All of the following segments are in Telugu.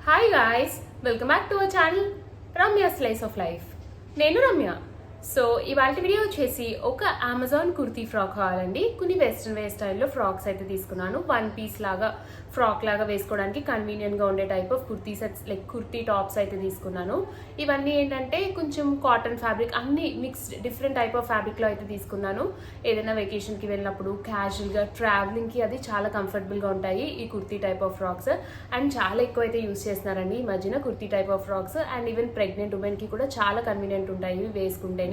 Hi guys, welcome back to our channel Ramya slice of life. నేను రమ్య. సో ఇవాళ వీడియో వచ్చేసి ఒక అమెజాన్ కుర్తీ ఫ్రాక్ కావాలండి. కొన్ని వెస్ట్రన్ వేర్ స్టైల్లో ఫ్రాక్స్ అయితే తీసుకున్నాను. వన్ పీస్ లాగా ఫ్రాక్ లాగా వేసుకోవడానికి కన్వీనియంట్గా ఉండే type of kurti sets like kurti tops అయితే తీసుకున్నాను. ఇవన్నీ ఏంటంటే కొంచెం కాటన్ ఫ్యాబ్రిక్, అన్ని మిక్స్డ్ డిఫరెంట్ టైప్ ఆఫ్ ఫ్యాబ్రిక్లో అయితే తీసుకున్నాను. ఏదైనా వెకేషన్కి వెళ్ళినప్పుడు క్యాజువల్గా ట్రావెలింగ్కి అది చాలా కంఫర్టబుల్గా ఉంటాయి ఈ kurti type of frocks. And చాలా ఎక్కువ అయితే యూస్ చేస్తున్నారండి ఈ మధ్యన kurti type of frocks. And even pregnant ఉమెన్కి కూడా చాలా కన్వీనియంట్ ఉంటాయి వేసుకుంటే.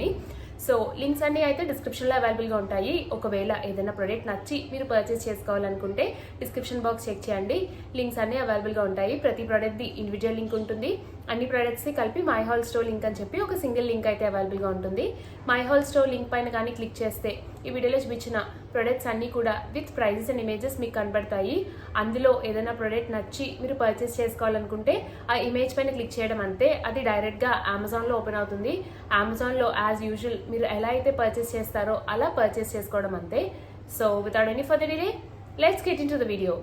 సో లింక్స్ అన్ని అయితే డిస్క్రిప్షన్లో అవైలబుల్గా ఉంటాయి. ఒకవేళ ఏదైనా ప్రోడక్ట్ నచ్చి మీరు పర్చేస్ చేసుకోవాలనుకుంటే డిస్క్రిప్షన్ బాక్స్ చెక్ చేయండి. లింక్స్ అన్ని అవైలబుల్గా ఉంటాయి. ప్రతి ప్రోడక్ట్ది ఇండివిజువల్ లింక్ ఉంటుంది. అన్ని ప్రోడక్ట్స్ని కలిపి మై హాల్ స్టోర్ లింక్ అని చెప్పి ఒక సింగిల్ లింక్ అయితే అవైలబుల్గా ఉంటుంది. మై హాల్ స్టోర్ లింక్ పైన కానీ క్లిక్ చేస్తే ఈ వీడియోలో చూపించిన ప్రొడక్ట్స్ అన్నీ కూడా విత్ ప్రైజెస్ అండ్ ఇమేజెస్ మీకు కనబడతాయి. అందులో ఏదైనా ప్రోడక్ట్ నచ్చి మీరు పర్చేస్ చేసుకోవాలనుకుంటే ఆ ఇమేజ్ పైన క్లిక్ చేయడం అంతే. అది డైరెక్ట్గా అమెజాన్లో ఓపెన్ అవుతుంది. అమెజాన్లో యాజ్ యూజువల్ మీరు ఎలా అయితే పర్చేస్ చేస్తారో అలా పర్చేస్ చేసుకోవడం అంతే. So without any further delay let's get in to the video.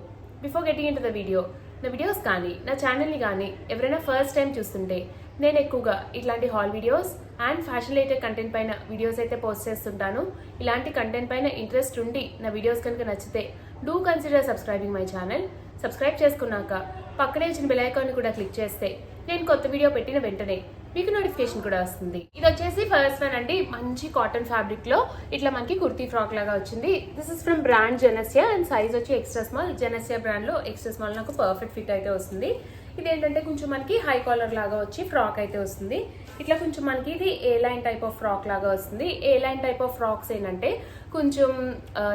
Before getting in to the video, నా వీడియోస్ కానీ నా ఛానల్ని కానీ ఎవరైనా ఫస్ట్ టైం చూస్తుంటే నేను ఎక్కువగా ఇట్లాంటి hall videos and fashion related content పైన వీడియోస్ అయితే పోస్ట్ చేస్తుంటాను. ఇలాంటి కంటెంట్ పైన ఇంట్రెస్ట్ ఉండి నా వీడియోస్ కనుక నచ్చితే do consider subscribing my channel. Subscribe చేసుకున్నాక పక్కనే వచ్చిన బెల్ ఐకాన్ని కూడా క్లిక్ చేస్తే నేను కొత్త వీడియో పెట్టిన వెంటనే మీకు నోటిఫికేషన్ కూడా వస్తుంది. ఇది వచ్చేసి ఫస్ట్ వన్ అండి. మంచి కాటన్ ఫ్యాబ్రిక్ లో ఇట్లా మనకి కుర్తీ ఫ్రాక్ లాగా వచ్చింది. This is from brand Janasya and size వచ్చి ఎక్స్ట్రా స్మాల్. జెనసియా బ్రాండ్ లో ఎక్స్ట్రా స్మాల్ నాకు పర్ఫెక్ట్ ఫిట్ అయితే వస్తుంది. ఇదేంటంటే కొంచెం మనకి హై కాలర్ లాగా వచ్చి ఫ్రాక్ అయితే వస్తుంది. ఇట్లా కొంచెం మనకి ఇది ఏ లైన్ టైప్ ఆఫ్ ఫ్రాక్ లాగా వస్తుంది. ఏ లైన్ టైప్ ఆఫ్ ఫ్రాక్స్ ఏంటంటే కొంచెం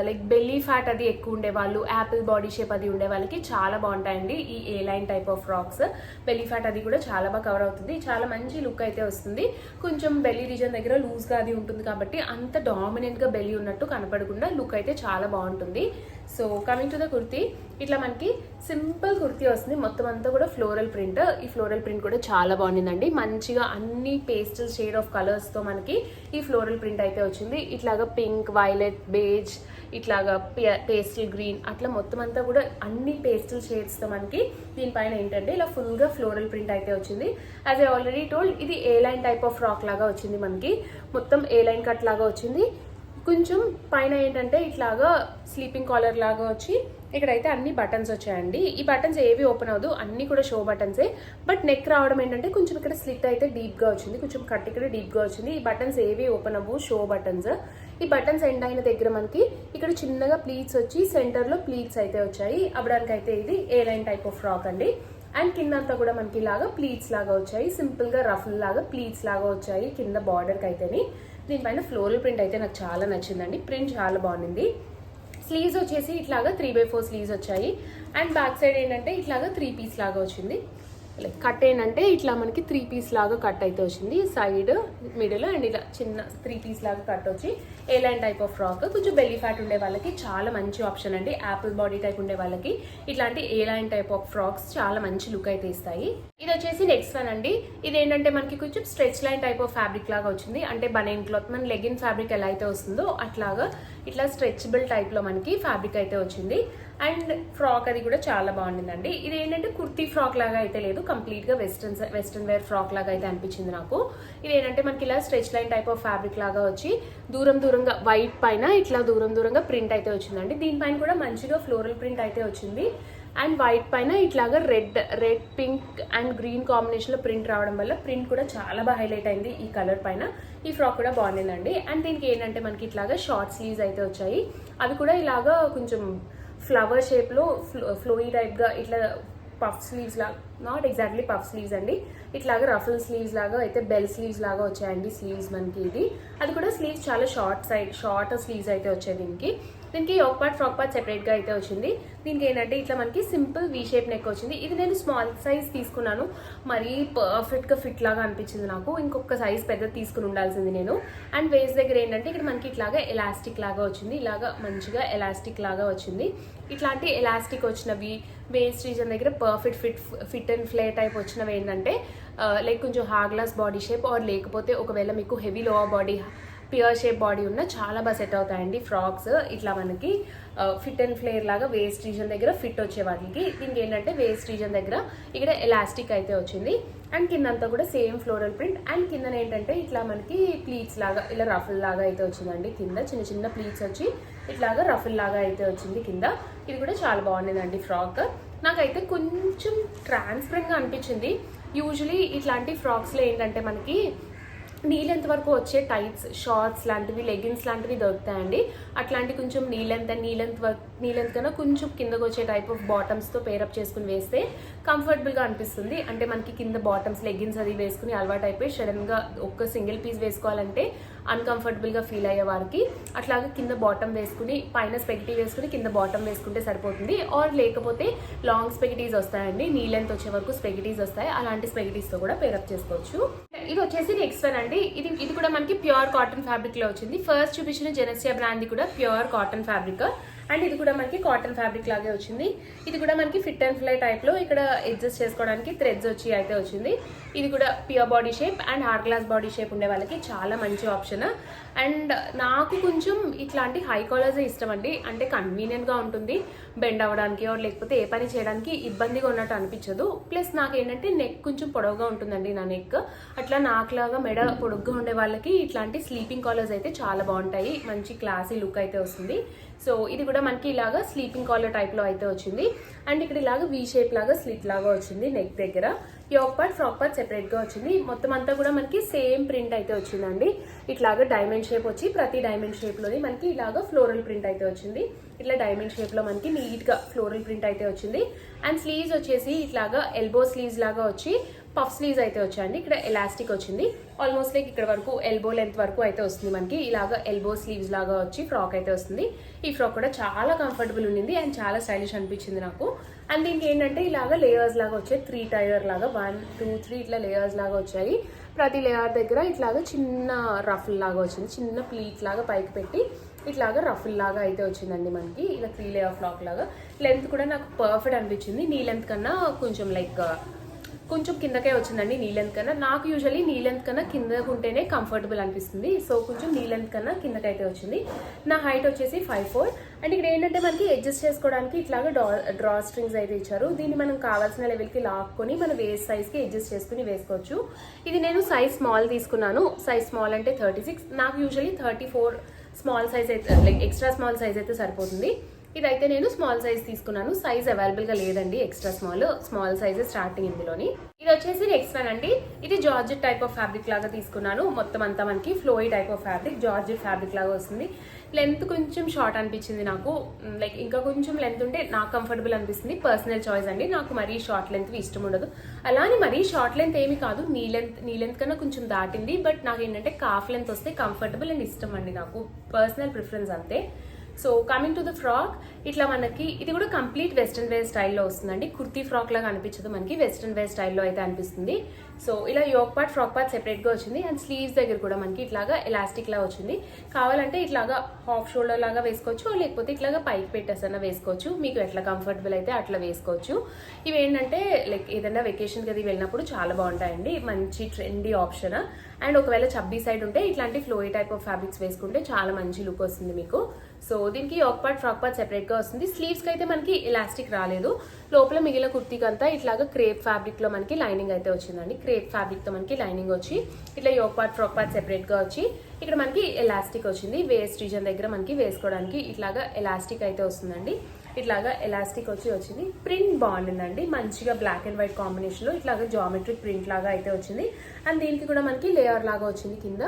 లైక్ బెల్లీ ఫ్యాట్ అది ఎక్కువ ఉండే వాళ్ళు, యాపిల్ బాడీ షేప్ అది ఉండే వాళ్ళకి చాలా బాగుంటాయండి ఈ A line type of frocks. Belly fat అది కూడా చాలా బాగా కవర్ అవుతుంది. చాలా మంచి లుక్ అయితే వస్తుంది. కొంచెం బెల్లీ రీజన్ దగ్గర లూజ్గా అది ఉంటుంది కాబట్టి అంత డామినెంట్గా బెల్లీ ఉన్నట్టు కనపడకుండా లుక్ అయితే చాలా బాగుంటుంది. So coming to the kurti, ఇట్లా మనకి సింపుల్ కుర్తీ వస్తుంది. మొత్తం అంతా కూడా ఫ్లోరల్ ప్రింట్. ఈ ఫ్లోరల్ ప్రింట్ కూడా చాలా బాగుండిందండి. మంచిగా అన్ని పేస్టల్ షేడ్ ఆఫ్ కలర్స్తో మనకి ఈ ఫ్లోరల్ ప్రింట్ అయితే వచ్చింది. ఇట్లాగా పింక్, వైలెట్, బేజ్, ఇట్లాగా పేస్టల్ గ్రీన్, అట్లా మొత్తం అంతా కూడా అన్ని పేస్టల్ షేడ్స్తో మనకి దీనిపైన ఏంటంటే ఇలా ఫుల్గా ఫ్లోరల్ ప్రింట్ అయితే వచ్చింది. యాజ్ ఐ ఆల్రెడీ టోల్డ్, ఇది ఏ లైన్ టైప్ ఆఫ్ ఫ్రాక్ లాగా వచ్చింది. మనకి మొత్తం ఏ లైన్ కట్ లాగా వచ్చింది. కొంచెం పైన ఏంటంటే ఇట్లాగా స్లీపింగ్ కాలర్ లాగా వచ్చి ఇక్కడైతే అన్ని బటన్స్ వచ్చాయండి. ఈ బటన్స్ ఏవి ఓపెన్ అవ్వదు, అన్ని కూడా షో బటన్సే. బట్ నెక్ రావడం ఏంటంటే కొంచెం ఇక్కడ స్లిట్ అయితే డీప్గా వచ్చింది, కొంచెం కట్ ఇక్కడ డీప్గా వచ్చింది. ఈ బటన్స్ ఏవి ఓపెన్ అవ్వు, షో బటన్స్. ఈ బటన్స్ ఎండ్ అయిన దగ్గర మనకి ఇక్కడ చిన్నగా ప్లీట్స్ వచ్చి సెంటర్లో ప్లీట్స్ అయితే వచ్చాయి. అవ్వడానికి అయితే ఇది ఏ లైన్ టైప్ ఆఫ్ ఫ్రాక్ అండి. అండ్ కింద అంతా కూడా మనకి ఇలాగా ప్లీట్స్ లాగా వచ్చాయి. సింపుల్గా రఫుల్ లాగా ప్లీట్స్ లాగా వచ్చాయి కింద బార్డర్కి అయితేని. దీనిపైన ఫ్లోరల్ ప్రింట్ అయితే నాకు చాలా నచ్చిందండి. ప్రింట్ చాలా బాగుంది. స్లీవ్స్ వచ్చేసి ఇట్లాగా 3/4 స్లీవ్స్ వచ్చాయి. అండ్ బ్యాక్ సైడ్ ఏంటంటే ఇట్లాగా 3 పీస్ లాగా వచ్చింది. లైక్ కట్ ఏంటంటే ఇట్లా మనకి 3 పీస్ లాగా కట్ అయితే వచ్చింది. సైడ్, మిడిల్ అండ్ ఇలా చిన్న 3 పీస్ లాగా కట్ వచ్చి ఏ లైన్ టైప్ ఆఫ్ ఫ్రాక్. కొంచెం బెల్లీ ఫ్యాట్ ఉండే వాళ్ళకి చాలా మంచి ఆప్షన్ అండి. యాపిల్ బాడీ టైప్ ఉండే వాళ్ళకి ఇట్లాంటి ఏ లైన్ టైప్ ఆఫ్ ఫ్రాక్స్ చాలా మంచి లుక్ అయితే ఇస్తాయి. ఇది వచ్చేసి నెక్స్ట్ వన్ అండి. ఇది ఏంటంటే మనకి కొంచెం stretch line type of fabric లాగా వచ్చింది. అంటే బనైన్ క్లాత్, మన లెగిన్ ఫ్యాబ్రిక్ ఎలా అయితే వస్తుందో అట్లాగా ఇట్లా స్ట్రెచబుల్ టైప్లో మనకి ఫ్యాబ్రిక్ అయితే వచ్చింది. అండ్ ఫ్రాక్ అది కూడా చాలా బాగుండిందండి. ఇది ఏంటంటే కుర్తీ ఫ్రాక్ లాగా అయితే లేదు, కంప్లీట్గా వెస్ట్రన్ వేర్ ఫ్రాక్ లాగా అయితే అనిపించింది నాకు. ఇది ఏంటంటే మనకి ఇలా stretch line type of fabric లాగా వచ్చి దూరంగా వైట్ పైన ఇట్లా దూరంగా ప్రింట్ అయితే వచ్చిందండి. దీనిపైన కూడా మంచిగా ఫ్లోరల్ ప్రింట్ అయితే వచ్చింది. అండ్ వైట్ పైన ఇట్లాగా రెడ్, పింక్ అండ్ గ్రీన్ కాంబినేషన్లో ప్రింట్ రావడం వల్ల ప్రింట్ కూడా చాలా బాగా హైలైట్ అయింది ఈ కలర్ పైన. ఈ ఫ్రాక్ కూడా బాగుండిందండి. అండ్ దీనికి ఏంటంటే మనకి ఇట్లాగా షార్ట్ స్లీవ్స్ అయితే వచ్చాయి. అవి కూడా ఇలాగా కొంచెం ఫ్లవర్ షేప్లో ఫ్లోయి టైప్గా ఇట్లా పఫ్ స్లీవ్స్ లాగా, నాట్ ఎగ్జాక్ట్లీ పఫ్ స్లీవ్స్ అండి, ఇట్లాగా రఫుల్ స్లీవ్స్ లాగా అయితే బెల్ స్లీవ్స్ లాగా వచ్చాయండి స్లీవ్స్ మనకి. ఇది అది కూడా స్లీవ్స్ చాలా షార్ట్ స్లీవ్స్ అయితే వచ్చాయి. దీనికి ఒక పార్ట్ ఫ్రాక్ పార్ట్ సెపరేట్గా అయితే వచ్చింది. దీనికి ఏంటంటే ఇట్లా మనకి సింపుల్ వీ షేప్ నెక్ వచ్చింది. ఇది నేను స్మాల్ సైజ్ తీసుకున్నాను, మరీ పర్ఫెక్ట్గా ఫిట్ లాగా అనిపించింది నాకు. ఇంకొక సైజ్ పెద్ద తీసుకుని ఉండాల్సింది నేను. అండ్ వేస్ట్ దగ్గర ఏంటంటే ఇక్కడ మనకి ఇట్లాగా ఎలాస్టిక్ లాగా వచ్చింది. ఇలాగా మంచిగా ఎలాస్టిక్ లాగా వచ్చింది. ఇట్లాంటి ఎలాస్టిక్ వచ్చినవి వేస్ట్ రీజన్ దగ్గర perfect fit and flare type వచ్చినవి ఏంటంటే లైక్ కొంచెం hourglass body shape, or లేకపోతే ఒకవేళ మీకు heavy lower body pear shape body ఉన్న చాలా బాగా సెట్ అవుతాయండి ఫ్రాక్స్. ఇట్లా మనకి ఫిట్ అండ్ ఫ్లేర్ లాగా వేస్ట్ రీజన్ దగ్గర ఫిట్ వచ్చే వాటికి. దీనికి ఏంటంటే వేస్ట్ రీజన్ దగ్గర ఇక్కడ ఎలాస్టిక్ అయితే వచ్చింది అండ్ కిందంతా కూడా సేమ్ ఫ్లోరల్ ప్రింట్ అండ్ కింద ఏంటంటే ఇట్లా మనకి ప్లీట్స్ లాగా ఇలా రఫుల్ లాగా అయితే వచ్చిందండి. కింద చిన్న చిన్న ప్లీట్స్ వచ్చి ఇట్లాగా రఫుల్ లాగా అయితే వచ్చింది కింద. ఇది కూడా చాలా బాగుండేదండి ఫ్రాక్. నాకైతే కొంచెం ట్రాన్స్పరెంట్గా అనిపించింది. యూజువలీ ఇట్లాంటి ఫ్రాక్స్లో ఏంటంటే మనకి నీ లెంత్ వరకు వచ్చే టైట్స్, షార్ట్స్ లాంటివి, లెగిన్స్ లాంటివి దొరుకుతాయండి. అట్లాంటి కొంచెం నీ లెంత్ కన్నా కొంచెం కిందకు వచ్చే టైప్ ఆఫ్ బాటమ్స్తో పేరప్ చేసుకుని వేస్తే కంఫర్టబుల్గా అనిపిస్తుంది. అంటే మనకి కింద బాటమ్స్ లెగిన్స్ అది వేసుకుని అలవాటు అయిపోయి సడన్గా ఒక్క సింగిల్ పీస్ వేసుకోవాలంటే అన్కంఫర్టబుల్గా ఫీల్ అయ్యే వారికి అట్లాగే కింద బాటమ్ వేసుకుని పైన స్పెగిటీ వేసుకుని కింద బాటమ్ వేసుకుంటే సరిపోతుంది. ఆర్ లేకపోతే లాంగ్ స్పెగిటీస్ వస్తాయండి, నీ లెంత్ వచ్చే వరకు స్పెగిటీస్ వస్తాయి. అలాంటి స్పెగిటీస్తో కూడా పేరప్ చేసుకోవచ్చు. ఇది వచ్చేసి నెక్స్ట్ వన్ అండి. ఇది కూడా మనకి ప్యూర్ కాటన్ ఫ్యాబ్రిక్ లో వచ్చింది. ఫస్ట్ చూపించిన జెనసియా బ్రాండ్ కూడా ప్యూర్ కాటన్ ఫ్యాబ్రిక్ అండ్ ఇది కూడా మనకి కాటన్ ఫ్యాబ్రిక్ లాగే వచ్చింది. ఇది కూడా మనకి ఫిట్ అండ్ ఫ్లై టైప్ లో ఇక్కడ అడ్జస్ట్ చేసుకోవడానికి థ్రెడ్స్ వచ్చి అయితే వచ్చింది. ఇది కూడా pear body shape and hourglass body shape ఉండే వాళ్ళకి చాలా మంచి ఆప్షన్. అండ్ నాకు కొంచెం ఇట్లాంటి హై కాలర్స్ ఇష్టం అండి. అంటే కన్వీనియంట్ గా ఉంటుంది, బెండ్ అవ్వడానికి లేకపోతే ఏ పని చేయడానికి ఇబ్బందిగా ఉన్నట్టు అనిపించదు. ప్లస్ నాకు ఏంటంటే నెక్ కొంచెం పొడవుగా ఉంటుందండి నా నెక్. అట్లా నాకులాగా మెడ పొడుగ్గా ఉండే వాళ్ళకి ఇట్లాంటి స్లీపింగ్ కాలర్స్ అయితే చాలా బాగుంటాయి. మంచి క్లాసీ లుక్ అయితే వస్తుంది. సో ఇది కూడా మనకి ఇలాగా స్లీపింగ్ కాలర్ టైప్ లో అయితే వచ్చింది అండ్ ఇక్కడ ఇలాగా వీ షేప్ లాగా స్లిట్ లాగా వచ్చింది నెక్ దగ్గర. Yoke part frock part separate గా వచ్చింది. మొత్తం అంతా కూడా మనకి సేమ్ ప్రింట్ అయితే వచ్చిందండి. ఇట్లాగా డైమండ్ షేప్ వచ్చి ప్రతి డైమండ్ షేప్ లోని మనకి ఇలాగా ఫ్లోరల్ ప్రింట్ అయితే వచ్చింది. ఇట్లా డైమండ్ షేప్ లో మనకి నీట్ గా ఫ్లోరల్ ప్రింట్ అయితే వచ్చింది అండ్ స్లీవ్స్ వచ్చేసి ఇట్లాగా ఎల్బో స్లీవ్స్ లాగా వచ్చి పఫ్ స్లీవ్స్ అయితే వచ్చాయండి. ఇక్కడ ఎలాస్టిక్ వచ్చింది ఆల్మోస్ట్ లైక్ ఇక్కడ వరకు ఎల్బో లెంత్ వరకు అయితే వస్తుంది. మనకి ఇలాగా ఎల్బో స్లీవ్స్ లాగా వచ్చి ఫ్రాక్ అయితే వస్తుంది. ఈ ఫ్రాక్ కూడా చాలా కంఫర్టబుల్ ఉండింది అండ్ చాలా స్టైలిష్ అనిపించింది నాకు. అండ్ దీనికి ఏంటంటే ఇలాగా లేయర్స్ లాగా వచ్చాయి, 3 టైర్ లాగా 1 2 3 ఇట్లా లేయర్స్ లాగా వచ్చాయి. ప్రతి లేయర్ దగ్గర ఇట్లాగా చిన్న రఫుల్ లాగా వచ్చింది, చిన్న ప్లీట్ లాగా పైకి పెట్టి ఇట్లాగా రఫుల్ లాగా అయితే వచ్చిందండి మనకి. ఇలా 3 లేయర్ ఫ్రాక్ లాగా. లెంత్ కూడా నాకు పర్ఫెక్ట్ అనిపించింది. నీ లెంత్ కన్నా కొంచెం లైక్ కొంచెం కిందకే వచ్చిందండి నీ లెంత్ కన్నా. నాకు యూజువల్లీ నీ లెంత్ కన్నా కిందకు ఉంటేనే కంఫర్టబుల్ అనిపిస్తుంది. సో కొంచెం నీ లెంత్ కన్నా కిందకైతే వచ్చింది. నా హైట్ వచ్చేసి 5'4" అండ్ ఇక్కడ ఏంటంటే మనకి అడ్జస్ట్ చేసుకోవడానికి ఇట్లాగా డ్రా స్ట్రింగ్స్ అయితే ఇచ్చారు. దీన్ని మనం కావాల్సిన లెవెల్కి లాక్కొని మన వేస్ట్ సైజ్కి అడ్జస్ట్ చేసుకుని వేసుకోవచ్చు. ఇది నేను సైజ్ స్మాల్ తీసుకున్నాను. సైజ్ స్మాల్ అంటే 36. నాకు యూజువల్లీ 34 స్మాల్ సైజ్ అయితే లైక్ ఎక్స్ట్రా స్మాల్ సైజ్ అయితే సరిపోతుంది. ఇదైతే నేను స్మాల్ సైజ్ తీసుకున్నాను. సైజ్ అవైలబుల్గా లేదండి, ఎక్స్ట్రా స్మాల్ సైజ్ స్టార్టింగ్ ఇందులోని. ఇది వచ్చేసి నెక్స్ట్ వన్ అండి. ఇది జార్జెట్ టైప్ ఆఫ్ ఫ్యాబ్రిక్ లాగా తీసుకున్నాను. మొత్తం అంతా మనకి ఫ్లోయి type of fabric, georgette fabric లాగా వస్తుంది. లెంత్ కొంచెం షార్ట్ అనిపించింది నాకు. లైక్ ఇంకా కొంచెం లెంత్ ఉంటే నాకు కంఫర్టబుల్ అనిపిస్తుంది. పర్సనల్ చాయిస్ అండి. నాకు మరీ షార్ట్ లెంత్ ఇష్టం ఉండదు. అలానే మరీ షార్ట్ లెంత్ ఏమి కాదు, నీ లెంత్ కన్నా కొంచెం దాటింది. బట్ నాకు ఏంటంటే కాఫ్ లెంత్ వస్తే కంఫర్టబుల్ అండ్ ఇష్టం అండి, నాకు పర్సనల్ ప్రిఫరెన్స్ అంతే. So coming to the frock, ఇట్లా మనకి ఇది కూడా కంప్లీట్ వెస్ట్రన్ వేర్ స్టైల్లో వస్తుందండి. కుర్తీ ఫ్రాక్ లాగా అనిపించదు, మనకి వెస్ట్రన్ వేర్ స్టైల్లో అయితే అనిపిస్తుంది. సో ఇలా యోక్ పార్ట్ ఫ్రాక్ పార్ట్ సెపరేట్గా వచ్చింది అండ్ స్లీవ్స్ దగ్గర కూడా మనకి ఇట్లాగా ఎలాస్టిక్ లా వచ్చింది. కావాలంటే ఇట్లాగా హాఫ్ షోల్డర్ లాగా వేసుకోవచ్చు, లేకపోతే ఇట్లాగా పైకి పెట్టేసన్నా వేసుకోవచ్చు. మీకు ఎట్లా కంఫర్టబుల్ అయితే అట్లా వేసుకోవచ్చు. ఇవి ఏంటంటే లైక్ ఏదైనా వెకేషన్కి అది వెళ్ళినప్పుడు చాలా బాగుంటాయండి, మంచి ట్రెండీ ఆప్షన్. అండ్ ఒకవేళ చబ్బీ సైడ్ ఉంటే ఇట్లాంటి ఫ్లోయి టైప్ ఆఫ్ ఫ్యాబ్రిక్స్ వేసుకుంటే చాలా మంచి లుక్ వస్తుంది మీకు. సో దీనికి యోక్ పార్ట్ ఫ్రాక్ పార్ట్ సెపరేట్గా వస్తుంది. స్లీవ్స్కి అయితే మనకి ఎలాస్టిక్ రాలేదు. లోపల మిగిలిన కుర్తీకి అంతా ఇట్లాగా క్రేప్ ఫ్యాబ్రిక్లో మనకి లైనింగ్ అయితే వచ్చిందండి. క్రేప్ ఫ్యాబ్రిక్తో మనకి లైనింగ్ వచ్చి ఇట్లా యోక్ పార్ట్ ఫ్రాక్ పార్ట్ సెపరేట్గా వచ్చి ఇక్కడ మనకి ఎలాస్టిక్ వచ్చింది. వేస్ట్ రీజన్ దగ్గర మనకి వేసుకోవడానికి ఇట్లాగా ఎలాస్టిక్ అయితే వస్తుందండి. ఇట్లాగా ఎలాస్టిక్ వచ్చింది. ప్రింట్ బాగుండిందండి, మంచిగా బ్లాక్ అండ్ వైట్ కాంబినేషన్లో ఇట్లాగా జామెట్రిక్ ప్రింట్ లాగా అయితే వచ్చింది. అండ్ దీనికి కూడా మనకి లేయర్ లాగా వచ్చింది కింద.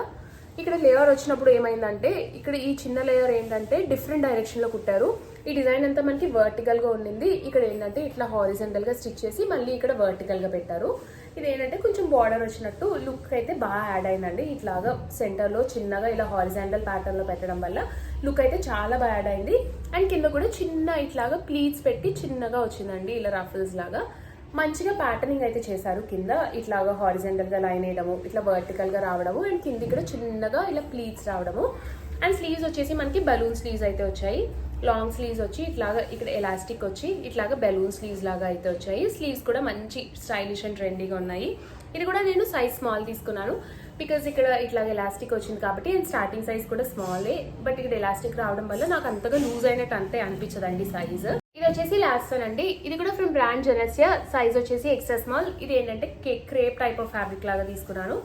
ఇక్కడ లేయర్ వచ్చినప్పుడు ఏమైందంటే ఇక్కడ ఈ చిన్న లేయర్ ఏంటంటే డిఫరెంట్ డైరెక్షన్లో కుట్టారు. ఈ డిజైన్ అంతా మనకి వర్టికల్గా ఉండింది. ఇక్కడ ఏంటంటే ఇట్లా హారిజంటల్గా స్టిచ్ చేసి మళ్ళీ ఇక్కడ వర్టికల్గా పెట్టారు. ఇది ఏంటంటే కొంచెం బార్డర్ వచ్చినట్టు లుక్ అయితే బాగా యాడ్ అయిందండి. ఇట్లాగా సెంటర్లో చిన్నగా ఇలా హారిజంటల్ ప్యాటర్న్లో పెట్టడం వల్ల లుక్ అయితే చాలా బాగా యాడ్ అయింది. అండ్ కింద కూడా చిన్న ఇట్లాగా ప్లీట్స్ పెట్టి చిన్నగా వచ్చిందండి, ఇలా రఫల్స్ లాగా మంచిగా ప్యాటర్నింగ్ అయితే చేశారు. కింద ఇట్లాగా హారిజంటల్ గా లైన్ వేయడము, ఇట్లా వర్టికల్ గా రావడము అండ్ కింద ఇక్కడ చిన్నగా ఇలా ప్లీట్స్ రావడము. అండ్ స్లీవ్స్ వచ్చేసి మనకి బలూన్ స్లీవ్స్ అయితే వచ్చాయి. లాంగ్ స్లీవ్స్ వచ్చి ఇట్లాగా ఇక్కడ ఎలాస్టిక్ వచ్చి ఇట్లాగా బెలూన్ స్లీవ్స్ లాగా అయితే వచ్చాయి. స్లీవ్స్ కూడా మంచి స్టైలిష్ అండ్ ట్రెండీగా ఉన్నాయి. ఇది కూడా నేను సైజ్ స్మాల్ తీసుకున్నాను. బికాజ్ ఇక్కడ ఇట్లా ఎలాస్టిక్ వచ్చింది కాబట్టి అండ్ స్టార్టింగ్ సైజ్ కూడా స్మాలే, బట్ ఇక్కడ ఎలాస్టిక్ రావడం వల్ల నాకు అంతగా లూజ్ అయినట్టు అంతే అనిపించదండి సైజ్. ఇది వచ్చేసి లాస్ట్ వన్ అండి. ఇది కూడా ఫ్రమ్ బ్రాండ్ జెనసియా, సైజ్ వచ్చేసి ఎక్స్ట్రా స్మాల్. ఇది ఏంటంటే క్రేప్ టైప్ ఆఫ్ ఫ్యాబ్రిక్ లాగా తీసుకున్నాను.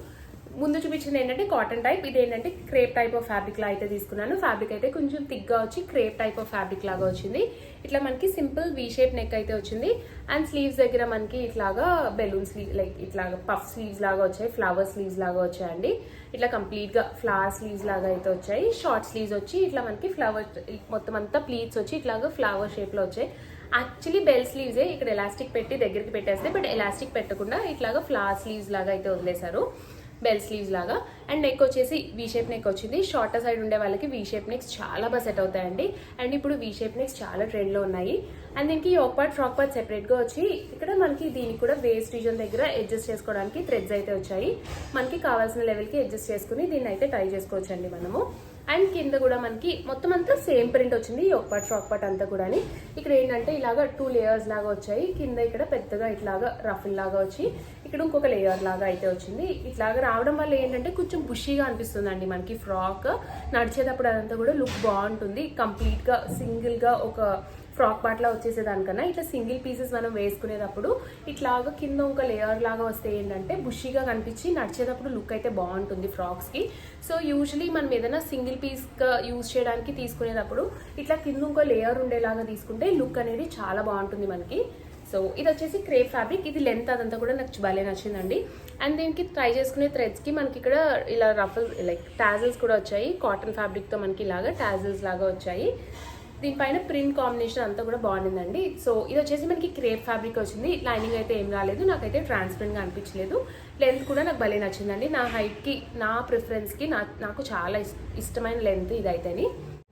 ముందు చూపించింది ఏంటంటే కాటన్ టైప్, ఇది ఏంటంటే క్రేప్ టైప్ ఆఫ్ ఫ్యాబ్రిక్ లా అయితే తీసుకున్నాను. ఫ్యాబ్రిక్ అయితే కొంచెం థిక్గా వచ్చి క్రేప్ టైప్ ఆఫ్ ఫ్యాబ్రిక్ లాగా వచ్చింది. ఇట్లా మనకి సింపుల్ వీ షేప్ నెక్ అయితే వచ్చింది. అండ్ స్లీవ్స్ దగ్గర మనకి ఇట్లాగా బెలూన్ స్లీవ్ లైక్ ఇట్లాగా పఫ్ స్లీవ్స్ లాగా వచ్చాయి, ఫ్లవర్ స్లీవ్స్ లాగా వచ్చాయండి. ఇట్లా కంప్లీట్ గా ఫ్లవర్ స్లీవ్స్ లాగా అయితే వచ్చాయి. షార్ట్ స్లీవ్స్ వచ్చి ఇట్లా మనకి ఫ్లవర్ మొత్తం అంతా ప్లీట్స్ వచ్చి ఇట్లాగా ఫ్లవర్ షేప్ లో వచ్చాయి. యాక్చువల్లీ బెల్ స్లీవ్సే ఇక్కడ ఎలాస్టిక్ పెట్టి దగ్గరికి పెట్టేస్తే, బట్ ఎలాస్టిక్ పెట్టకుండా ఇట్లాగా ఫ్లవర్ స్లీవ్స్ లాగా అయితే వదిలేశారు, బెల్ స్లీవ్స్ లాగా. అండ్ నెక్ వచ్చేసి వీ షేప్ నెక్ వచ్చింది. షార్టర్ సైడ్ ఉండే వాళ్ళకి వీ షేప్ నెక్స్ చాలా బాగా సెట్ అవుతాయండి. అండ్ ఇప్పుడు వీ షేప్ నెక్స్ చాలా ట్రెండ్లో ఉన్నాయి. అండ్ దీనికి యోక్ పార్ట్ ఫ్రాక్ పార్ట్ సెపరేట్గా వచ్చి ఇక్కడ మనకి దీనికి కూడా వేస్ట్ రీజన్ దగ్గర అడ్జస్ట్ చేసుకోవడానికి థ్రెడ్స్ అయితే వచ్చాయి. మనకి కావాల్సిన లెవెల్కి అడ్జస్ట్ చేసుకుని దీన్ని అయితే టై చేసుకోవచ్చు అండి మనము. అండ్ కింద కూడా మనకి మొత్తం అంతా సేమ్ ప్రింట్ వచ్చింది, యోక్ పార్ట్ ఫ్రాక్ పార్ట్ అంతా కూడా. ఇక్కడ ఏంటంటే ఇలాగా 2 లేయర్స్ లాగా వచ్చాయి. కింద ఇక్కడ పెద్దగా ఇట్లాగా రఫుల్ లాగా వచ్చి ఇక్కడ ఇంకొక లేయర్ లాగా అయితే వచ్చింది. ఇట్లాగా రావడం వల్ల ఏంటంటే కొంచెం బుషీగా అనిపిస్తుందండి మనకి ఫ్రాక్. నడిచేటప్పుడు అదంతా కూడా లుక్ బాగుంటుంది. కంప్లీట్గా సింగిల్గా ఒక ఫ్రాక్ పార్ట్ లా వచ్చేసేదానికన్నా ఇట్లా సింగిల్ పీసెస్ మనం వేసుకునేటప్పుడు ఇట్లాగా కింద ఒక లేయర్ లాగా వస్తే ఏంటంటే బుషీగా కనిపించి నడిచేటప్పుడు లుక్ అయితే బాగుంటుంది ఫ్రాక్స్కి. సో యూజువలీ మనం ఏదైనా సింగిల్ పీస్గా యూజ్ చేయడానికి తీసుకునేటప్పుడు ఇట్లా కింద ఇంకో లేయర్ ఉండేలాగా తీసుకుంటే లుక్ అనేది చాలా బాగుంటుంది మనకి. సో ఇది వచ్చేసి క్రేప్ ఫ్యాబ్రిక్. ఇది లెంత్ అదంతా కూడా నాకు భలే నచ్చిందండి. అండ్ దీనికి ట్రై చేసుకునే థ్రెడ్స్కి మనకి ఇక్కడ ఇలా రఫల్ లైక్ టాజిల్స్ కూడా వచ్చాయి. కాటన్ ఫ్యాబ్రిక్తో మనకి ఇలాగా టాజిల్స్ లాగా వచ్చాయి. దీనిపైన ప్రింట్ కాంబినేషన్ అంతా కూడా బాగుండిందండి. సో ఇది వచ్చేసి మనకి క్రేప్ ఫ్యాబ్రిక్ వచ్చింది. లైనింగ్ అయితే ఏం రాలేదు, నాకైతే ట్రాన్స్పరెంట్గా అనిపించలేదు. లెంత్ కూడా నాకు భలే నచ్చిందండి. నా హైట్కి నా ప్రిఫరెన్స్కి నాకు చాలా ఇష్టమైన లెంత్ ఇదైతేని.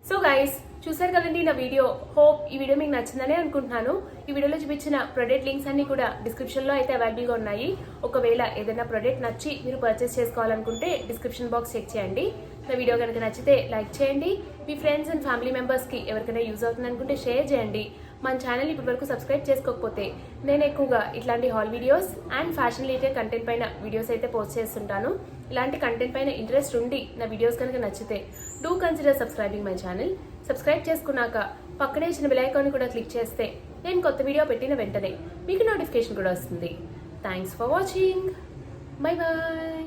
సో గైస్ చూసారు కదండి నా వీడియో. హోప్ ఈ వీడియో మీకు నచ్చిందనే అనుకుంటున్నాను. ఈ వీడియోలో చూపించిన ప్రొడక్ట్ లింక్స్ అన్ని కూడా డిస్క్రిప్షన్లో అయితే అవైలబుల్గా ఉన్నాయి. ఒకవేళ ఏదైనా ప్రొడక్ట్ నచ్చి మీరు పర్చేస్ చేసుకోవాలనుకుంటే డిస్క్రిప్షన్ బాక్స్ చెక్ చేయండి. నా వీడియో కనుక నచ్చితే లైక్ చేయండి. మీ ఫ్రెండ్స్ అండ్ ఫ్యామిలీ మెంబర్స్కి ఎవరికైనా యూజ్ అవుతుంది అనుకుంటే షేర్ చేయండి. మన ఛానల్ ఇప్పటి వరకు సబ్స్క్రైబ్ చేసుకోకపోతే నేను ఎక్కువగా ఇట్లాంటి hall videos and fashion related content పైన వీడియోస్ అయితే పోస్ట్ చేస్తుంటాను. ఇలాంటి కంటెంట్ పైన ఇంట్రెస్ట్ ఉండి నా వీడియోస్ కనుక నచ్చితే do consider subscribing my channel. Subscribe చేసుకున్నాక పక్కనే చిన్న బెల్ ఐకాన్ కూడా క్లిక్ చేస్తే నేను కొత్త వీడియో పెట్టిన వెంటనే మీకు నోటిఫికేషన్ కూడా వస్తుంది. Thanks for watching. Bye bye.